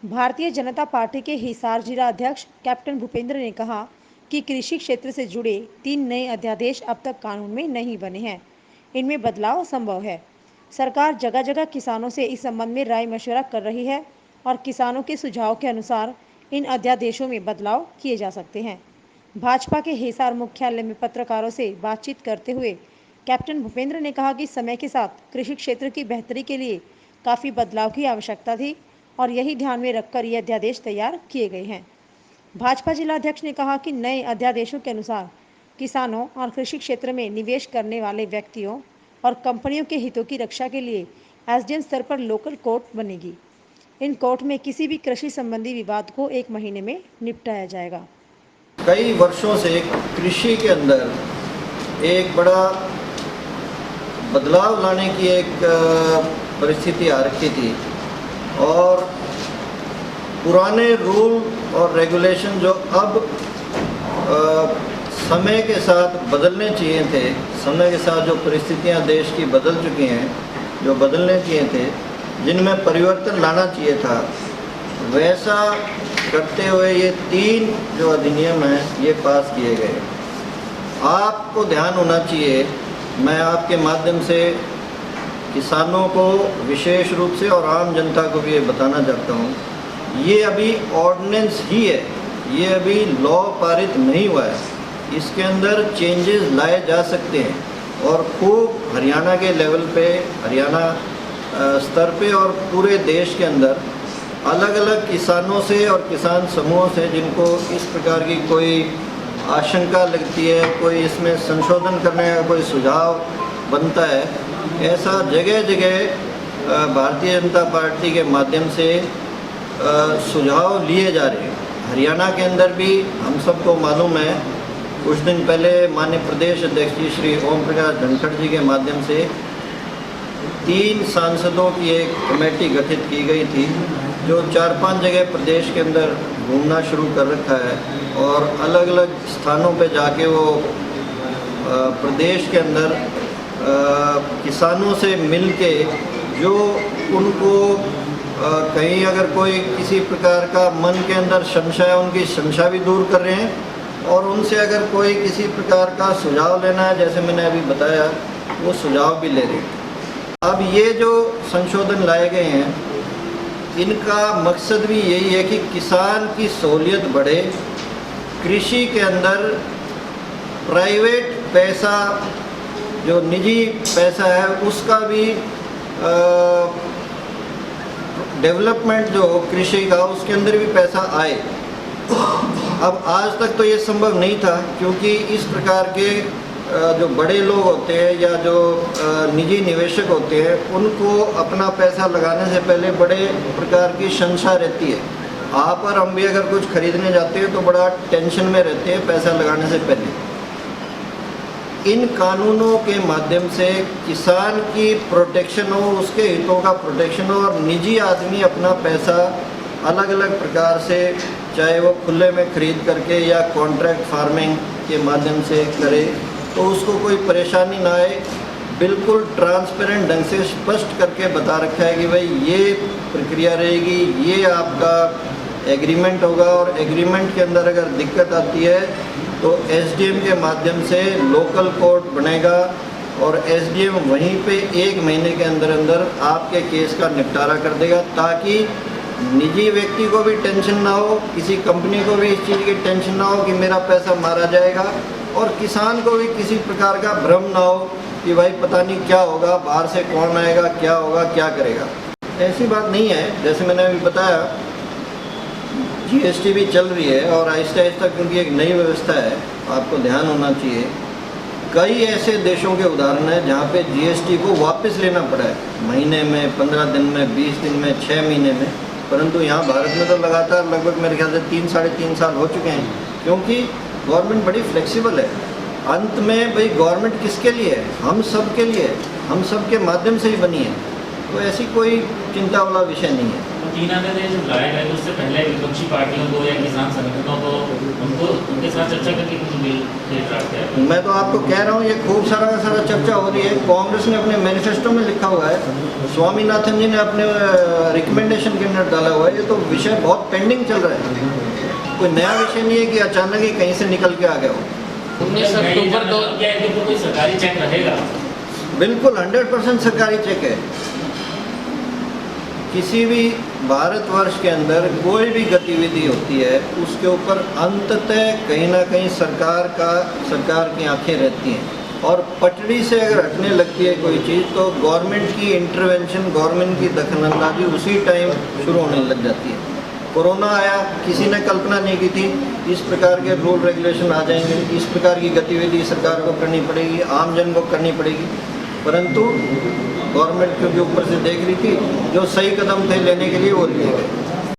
Bharatiya Janata party के हिसार जिला अध्यक्ष कैप्टन भूपेंद्र ने कहा कि कृषि क्षेत्र से जुड़े 3 नए अध्यादेश अब तक कानून में नहीं बने हैं। इनमें बदलाव संभव है। सरकार जगह जगह किसानों से इस संबंध में राय मशवरा कर रही है और किसानों के सुझाव के अनुसार इन अध्यादेशों में बदलाव किए जा सकते हैं। भाजपा के हिसार मुख्यालय में पत्रकारों से बातचीत करते हुए कैप्टन भूपेंद्र ने कहा कि समय के साथ कृषि क्षेत्र की बेहतरी के लिए काफ़ी बदलाव की आवश्यकता थी और यही ध्यान में रखकर ये अध्यादेश तैयार किए गए हैं। भाजपा जिलाध्यक्ष ने कहा कि नए अध्यादेशों के अनुसार किसानों और कृषि क्षेत्र में निवेश करने वाले व्यक्तियों और कंपनियों के हितों की रक्षा के लिए एसडीएम स्तर पर लोकल कोर्ट बनेगी। इन कोर्ट में किसी भी कृषि संबंधी विवाद को 1 महीने में निपटाया जाएगा। कई वर्षों से कृषि के अंदर एक बड़ा बदलाव लाने की एक परिस्थिति आ रखी थी और पुराने रूल और रेगुलेशन जो अब समय के साथ बदलने चाहिए थे, समय के साथ जो परिस्थितियां देश की बदल चुकी हैं, जो बदलने चाहिए थे, जिनमें परिवर्तन लाना चाहिए था, वैसा करते हुए ये 3 जो अधिनियम हैं ये पास किए गए। आपको ध्यान होना चाहिए, मैं आपके माध्यम से किसानों को विशेष रूप से और आम जनता को भी ये बताना चाहता हूँ, ये अभी ऑर्डिनेंस ही है, ये अभी लॉ पारित नहीं हुआ है। इसके अंदर चेंजेस लाए जा सकते हैं और खूब हरियाणा के लेवल पे, हरियाणा स्तर पे और पूरे देश के अंदर अलग अलग किसानों से और किसान समूहों से जिनको इस प्रकार की कोई आशंका लगती है, कोई इसमें संशोधन करने का कोई सुझाव बनता है, ऐसा जगह जगह भारतीय जनता पार्टी के माध्यम से सुझाव लिए जा रहे हैं। हरियाणा के अंदर भी हम सबको मालूम है, कुछ दिन पहले माननीय प्रदेश अध्यक्ष जी श्री ओम प्रकाश धनखड़ जी के माध्यम से 3 सांसदों की एक कमेटी गठित की गई थी जो 4-5 जगह प्रदेश के अंदर घूमना शुरू कर रखा है और अलग अलग स्थानों पे जाके वो प्रदेश के अंदर किसानों से मिल के जो उनको कहीं अगर कोई किसी प्रकार का मन के अंदर संशय है, उनकी संशय भी दूर कर रहे हैं और उनसे अगर कोई किसी प्रकार का सुझाव लेना है, जैसे मैंने अभी बताया, वो सुझाव भी ले रहे हैं। अब ये जो संशोधन लाए गए हैं, इनका मकसद भी यही है कि किसान की सहूलियत बढ़े, कृषि के अंदर प्राइवेट पैसा, जो निजी पैसा है, उसका भी डेवलपमेंट जो कृषि का, उसके अंदर भी पैसा आए। अब आज तक तो ये संभव नहीं था क्योंकि इस प्रकार के जो बड़े लोग होते हैं या जो निजी निवेशक होते हैं, उनको अपना पैसा लगाने से पहले बड़े प्रकार की संशय रहती है। आप और हम भी अगर कुछ खरीदने जाते हैं तो बड़ा टेंशन में रहते हैं पैसा लगाने से पहले। इन कानूनों के माध्यम से किसान की प्रोटेक्शन हो, उसके हितों का प्रोटेक्शन हो और निजी आदमी अपना पैसा अलग अलग प्रकार से, चाहे वो खुले में खरीद करके या कॉन्ट्रैक्ट फार्मिंग के माध्यम से करे, तो उसको कोई परेशानी ना आए। बिल्कुल ट्रांसपेरेंट ढंग से स्पष्ट करके बता रखा है कि भाई ये प्रक्रिया रहेगी, ये आपका एग्रीमेंट होगा और एग्रीमेंट के अंदर अगर दिक्कत आती है तो एसडीएम के माध्यम से लोकल कोर्ट बनेगा और एसडीएम वहीं पे 1 महीने के अंदर अंदर आपके केस का निपटारा कर देगा, ताकि निजी व्यक्ति को भी टेंशन ना हो, किसी कंपनी को भी इस चीज़ की टेंशन ना हो कि मेरा पैसा मारा जाएगा और किसान को भी किसी प्रकार का भ्रम ना हो कि भाई पता नहीं क्या होगा, बाहर से कौन आएगा, क्या होगा, क्या करेगा। ऐसी बात नहीं है। जैसे मैंने अभी बताया, जीएसटी भी चल रही है और आहिस्ता आहिस्ता, क्योंकि एक नई व्यवस्था है, आपको ध्यान होना चाहिए। कई ऐसे देशों के उदाहरण हैं जहाँ पे जीएसटी को वापस लेना पड़ा है, महीने में, 15 दिन में, 20 दिन में, 6 महीने में, परंतु यहाँ भारत में तो लगातार लगभग मेरे ख्याल से 3-3.5 साल हो चुके हैं, क्योंकि गवर्नमेंट बड़ी फ्लेक्सिबल है। अंत में भाई गवर्नमेंट किसके लिए है? हम सब के लिए है, हम सब के माध्यम से ही बनी है, तो ऐसी कोई चिंता वाला विषय नहीं है। तीन आदेश जब लाए गए तो उससे पहले विपक्षी पार्टियों को या किसान संगठनों को उनके साथ चर्चा करके कुछ बिल ड्राफ्ट किया। मैं तो आपको कह रहा हूँ ये खूब सारा चर्चा हो रही है। कांग्रेस ने अपने मैनिफेस्टो में लिखा हुआ है, स्वामीनाथन जी ने अपने रिकमेंडेशन के अंदर डाला हुआ है। ये तो विषय बहुत पेंडिंग चल रहा है, कोई नया विषय नहीं है कि अचानक ही कहीं से निकल के आ गया हो। 19 अक्टूबर तो क्या है कि कोई सरकारी चेक रहेगा? बिल्कुल 100% सरकारी चेक है। किसी भी भारतवर्ष के अंदर कोई भी गतिविधि होती है उसके ऊपर अंततः कहीं ना कहीं सरकार की आंखें रहती हैं, और पटड़ी से अगर हटने लगती है कोई चीज़ तो गवर्नमेंट की इंटरवेंशन, गवर्नमेंट की दखलंदाजी उसी टाइम शुरू होने लग जाती है। कोरोना आया, किसी ने कल्पना नहीं की थी इस प्रकार के रूल रेगुलेशन आ जाएंगे, इस प्रकार की गतिविधि सरकार को करनी पड़ेगी, आम जन को करनी पड़ेगी, परंतु गवर्नमेंट क्योंकि ऊपर से देख रही थी, जो सही कदम थे लेने के लिए वो लिए गए।